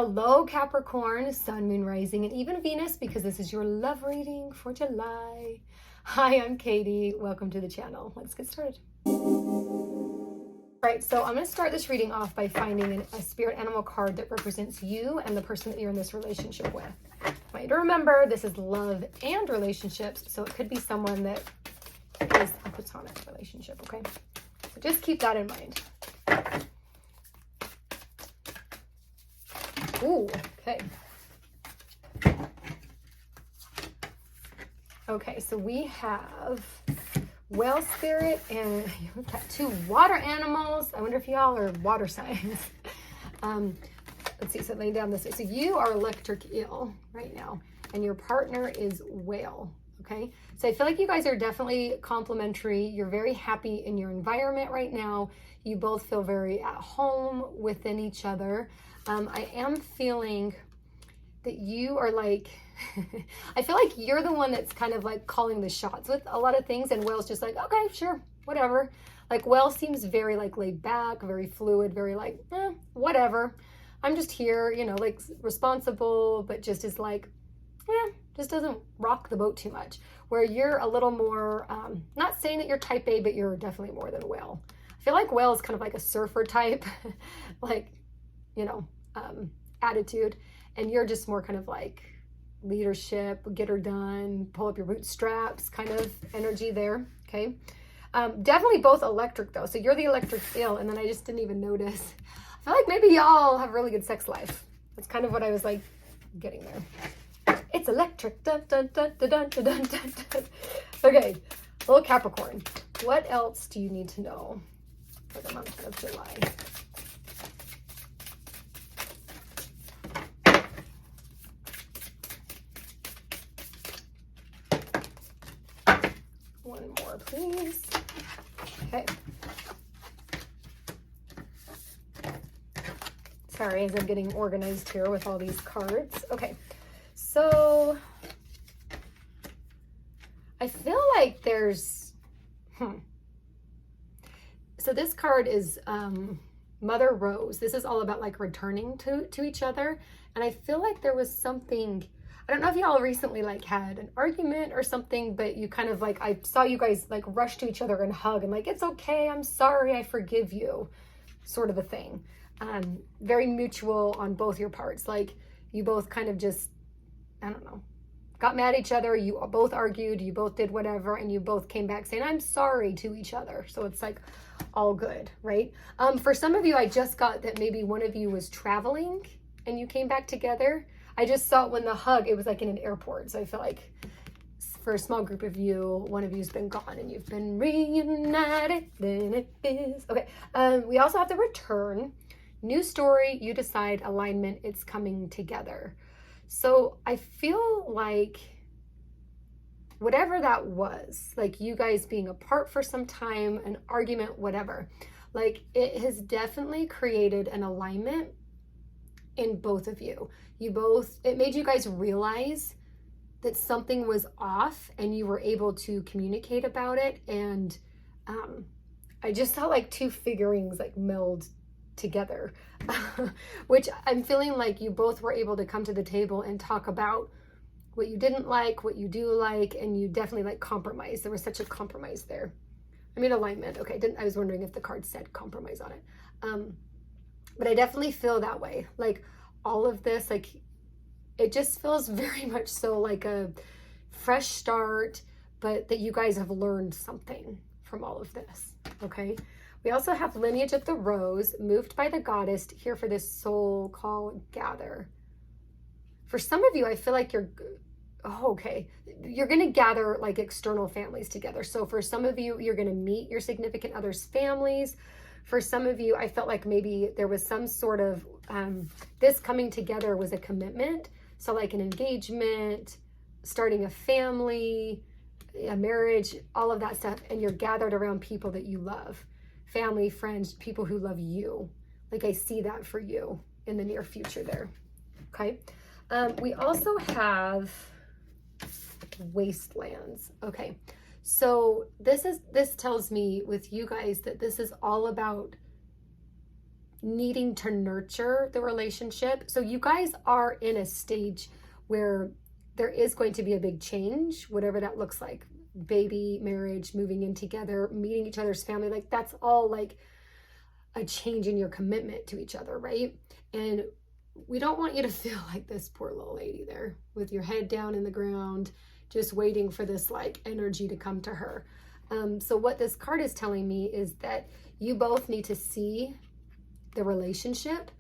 Hello, Capricorn, Sun, Moon, Rising, and even Venus, because this is your love reading for July. Hi, I'm Katie. Welcome to the channel. Let's get started. Right, so I'm going to start this reading off by finding a spirit animal card that represents you and the person that you're in this relationship with. I want you to remember this is love and relationships, so it could be someone that is a platonic relationship, okay? So just keep that in mind. Ooh, okay. Okay, so we have whale spirit and we've got two water animals. I wonder if y'all are water signs. Let's see, so laying down this way. So you are electric eel right now, and your partner is whale, okay? So I feel like you guys are definitely complementary. You're very happy in your environment right now. You both feel very at home within each other. I am feeling that you are like, I feel like you're the one that's kind of like calling the shots with a lot of things, and Whale's just like, okay, sure, whatever. Like Whale seems very like laid back, very fluid, very like, whatever. I'm just here, you know, like responsible, but just is like, just doesn't rock the boat too much. Where you're a little more, not saying that you're type A, but you're definitely more than Whale. I feel like Whale is kind of like a surfer type, like, you know, attitude, and you're just more kind of like leadership, get her done, pull up your bootstraps kind of energy there, okay? Definitely both electric though, so you're the electric eel, and then I just didn't even notice. I feel like maybe y'all have a really good sex life. That's kind of what I was like getting there. It's electric. Dun, dun, dun, dun, dun, dun, dun, dun. Okay, little Capricorn, what else do you need to know for the month of July? One more, please. Okay. Sorry, as I'm getting organized here with all these cards. Okay, so I feel like there's, So this card is Mother Rose. This is all about like returning to each other. And I feel like there was something, I don't know if y'all recently like had an argument or something, but you kind of like, I saw you guys like rush to each other and hug and like, it's okay, I'm sorry, I forgive you, sort of a thing. Very mutual on both your parts. Like you both kind of just, I don't know, got mad at each other, you both argued, you both did whatever, and you both came back saying, I'm sorry to each other. So it's like all good, right? For some of you, I just got that maybe one of you was traveling and you came back together. I just saw it when the hug, it was like in an airport. So I feel like for a small group of you, one of you's been gone and you've been reunited, then it is. Okay, we also have the return. New story, you decide, alignment, it's coming together. So I feel like whatever that was, like you guys being apart for some time, an argument, whatever, like it has definitely created an alignment in both of you. It made you guys realize that something was off and you were able to communicate about it. And I just felt like two figurines like meld together, which I'm feeling like you both were able to come to the table and talk about what you didn't like, what you do like, and you definitely like compromise. There was such a compromise there. I mean, alignment. Okay, I was wondering if the card said compromise on it. But I definitely feel that way. Like all of this, like it just feels very much so like a fresh start, but that you guys have learned something from all of this, okay? We also have lineage of the rose, moved by the goddess, here for this soul call gather. For some of you, I feel like you're going to gather like external families together. So for some of you, you're going to meet your significant other's families. For some of you, I felt like maybe there was some sort of, this coming together was a commitment. So like an engagement, starting a family, a marriage, all of that stuff. And you're gathered around people that you love. Family, friends, people who love you. Like I see that for you in the near future there. Okay. We also have wastelands. Okay. So this tells me with you guys that this is all about needing to nurture the relationship. So you guys are in a stage where there is going to be a big change, whatever that looks like. Baby, marriage, moving in together, meeting each other's family, like that's all like a change in your commitment to each other, right? And we don't want you to feel like this poor little lady there with your head down in the ground, just waiting for this like energy to come to her. So what this card is telling me is that you both need to see the relationship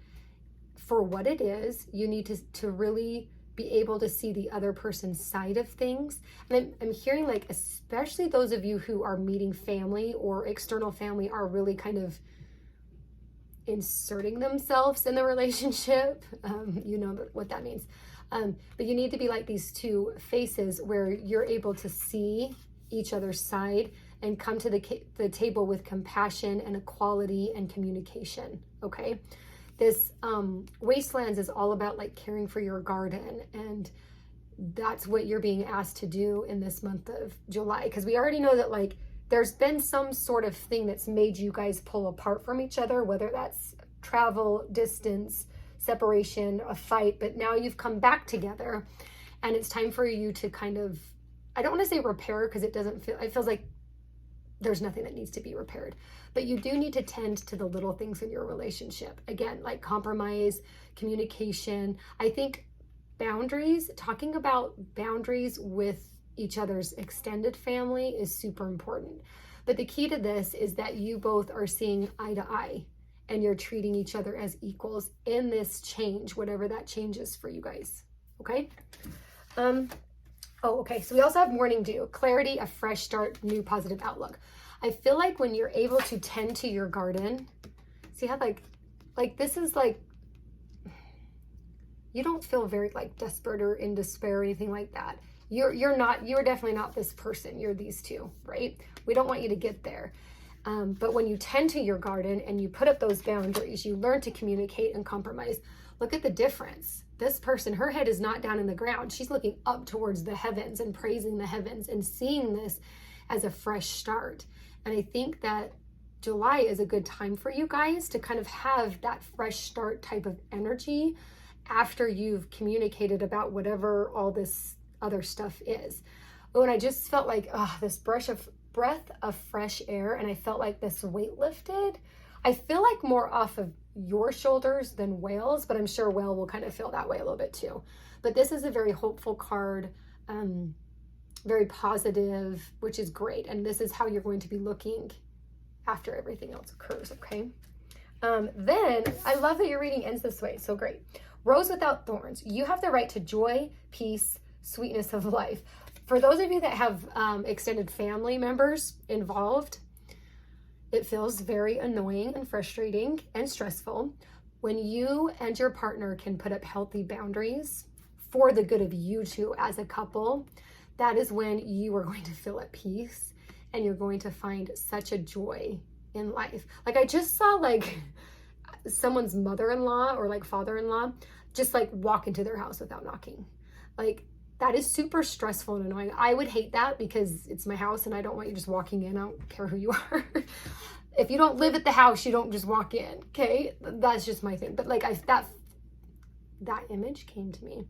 for what it is. You need to really be able to see the other person's side of things. And I'm hearing like, especially those of you who are meeting family or external family are really kind of inserting themselves in the relationship. You know what that means. But you need to be like these two faces where you're able to see each other's side and come to the table with compassion and equality and communication, okay? This Wastelands is all about like caring for your garden, and that's what you're being asked to do in this month of July, because we already know that like there's been some sort of thing that's made you guys pull apart from each other, whether that's travel, distance, separation, a fight, but now you've come back together and it's time for you to kind of, I don't want to say repair because it feels like there's nothing that needs to be repaired, but you do need to tend to the little things in your relationship. Again, like compromise, communication. I think boundaries, talking about boundaries with each other's extended family is super important. But the key to this is that you both are seeing eye to eye and you're treating each other as equals in this change, whatever that change is for you guys, okay? Okay, so we also have morning dew, clarity, a fresh start, new positive outlook. I feel like when you're able to tend to your garden, see how like this is like, you don't feel very like desperate or in despair or anything like that. You're definitely not this person. You're these two, right? We don't want you to get there. But when you tend to your garden and you put up those boundaries, you learn to communicate and compromise. Look at the difference. This person, her head is not down in the ground. She's looking up towards the heavens and praising the heavens and seeing this as a fresh start. And I think that July is a good time for you guys to kind of have that fresh start type of energy after you've communicated about whatever all this other stuff is. Oh, and I just felt like this breath of fresh air, and I felt like this weight lifted. I feel like more off of your shoulders than Whale's, but I'm sure Whale will kind of feel that way a little bit too. But this is a very hopeful card, very positive, which is great. And this is how you're going to be looking after everything else occurs, okay? Then I love that your reading ends this way. So great. Rose without thorns. You have the right to joy, peace, sweetness of life. For those of you that have extended family members involved, it feels very annoying and frustrating and stressful. When you and your partner can put up healthy boundaries for the good of you two as a couple, that is when you are going to feel at peace and you're going to find such a joy in life. Like I just saw like someone's mother-in-law or like father-in-law just like walk into their house without knocking. Like that is super stressful and annoying. I would hate that because it's my house and I don't want you just walking in. I don't care who you are. If you don't live at the house, you don't just walk in, okay? That's just my thing. But like that image came to me.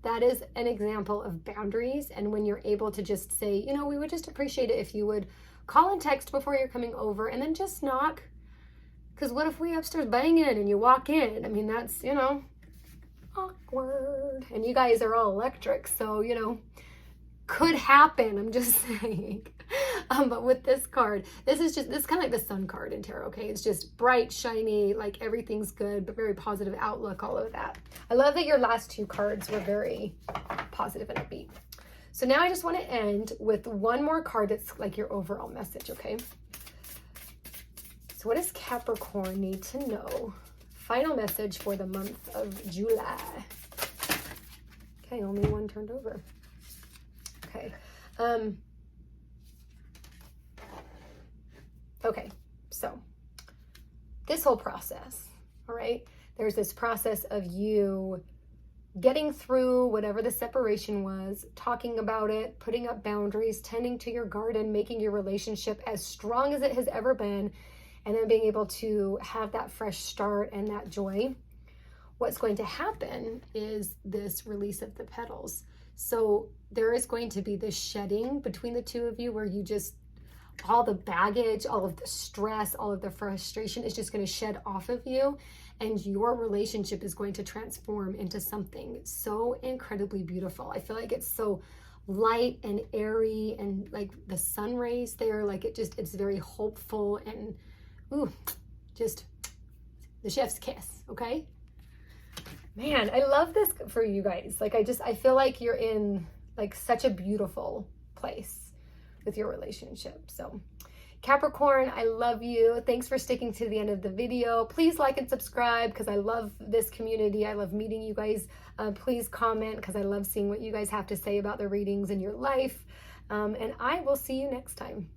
That is an example of boundaries. And when you're able to just say, you know, we would just appreciate it if you would call and text before you're coming over and then just knock. Because what if we upstairs bang in and you walk in? I mean, that's, you know, awkward. And you guys are all electric, so, you know, could happen. I'm just saying. But with this card, this is kind of like the sun card in tarot, okay? It's just bright, shiny, like everything's good, but very positive outlook, all of that. I love that your last two cards were very positive and upbeat. So now I just want to end with one more card that's like your overall message, okay? So what does Capricorn need to know? Final message for the month of July. Okay, only one turned over. Okay. Okay, so this whole process, all right, there's this process of you getting through whatever the separation was, talking about it, putting up boundaries, tending to your garden, making your relationship as strong as it has ever been, and then being able to have that fresh start and that joy, what's going to happen is this release of the petals. So there is going to be this shedding between the two of you where you just, all the baggage, all of the stress, all of the frustration is just going to shed off of you, and your relationship is going to transform into something so incredibly beautiful. I feel like it's so light and airy, and like the sun rays there, like it's very hopeful, and ooh, just the chef's kiss. Okay, man, I love this for you guys. Like I feel like you're in like such a beautiful place with your relationship. So Capricorn, I love you. Thanks for sticking to the end of the video. Please like and subscribe because I love this community. I love meeting you guys. Please comment because I love seeing what you guys have to say about the readings in your life. And I will see you next time.